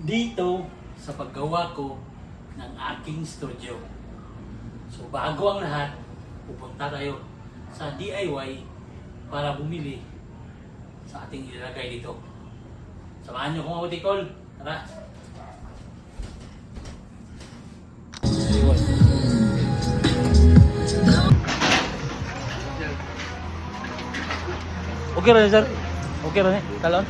dito sa paggawa ko ng aking studio. So bago ang lahat, pupunta tayo sa DIY para bumili sa ating ilalagay dito. Samahan niyo kung ako, Tikol. Tara! Okay rin, sir. Okay rin, talon.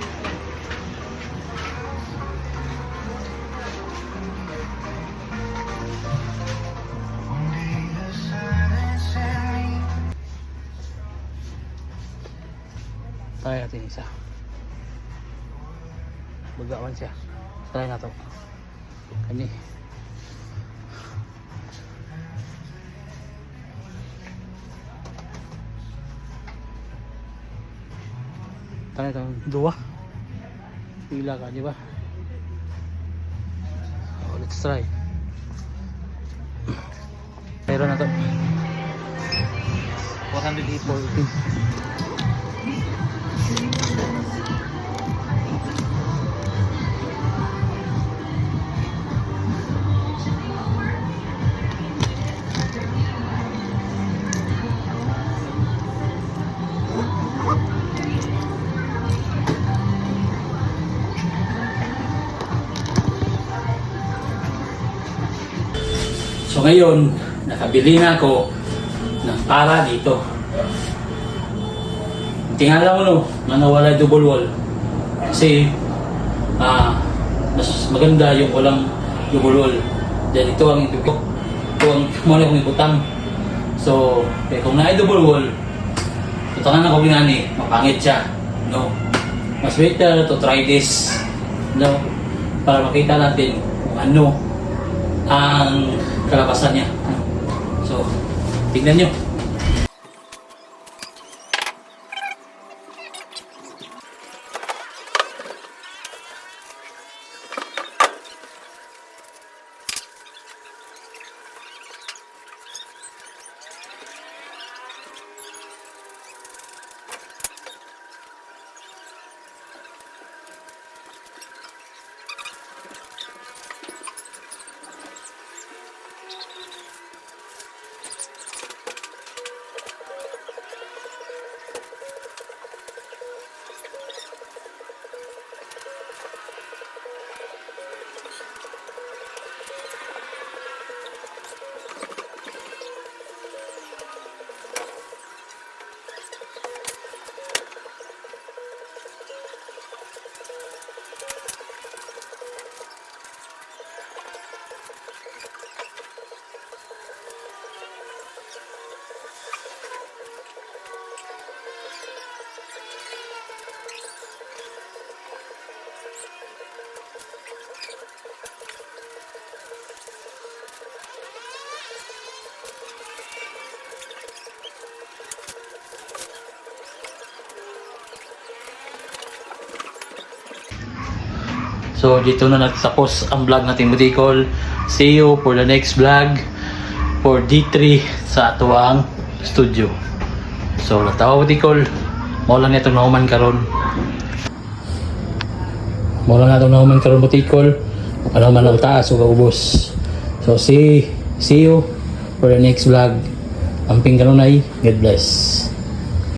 Try natin isa. Bagawan siya. Try na to. Kani. Try ito. Dua. Pila ka, di ba? Oh, let's try. Pero na to. 440. So ngayon, nakabili na ako ng para dito. Tingnan mo no, na nawala double wall. Kasi mas maganda yung walang double wall. Dahil ito ang ito ang muna kong ibutang. So, kung na double wall, tutangan ako ginani, mapangit siya. No? Mas better to try this. No? Para makita natin kung ano ang kalabasan niya. So, tignan nyo. So dito na nagtapos ang vlog natin, Butikol. See you for the next vlog for D3 sa atuang studio. So natawa, Butikol. Maulan na itong nauman karon. Maulan na itong nauman karon, Butikol. Ano man ang taas o kaubos. So see you for the next vlog. Amping kanunay. God bless.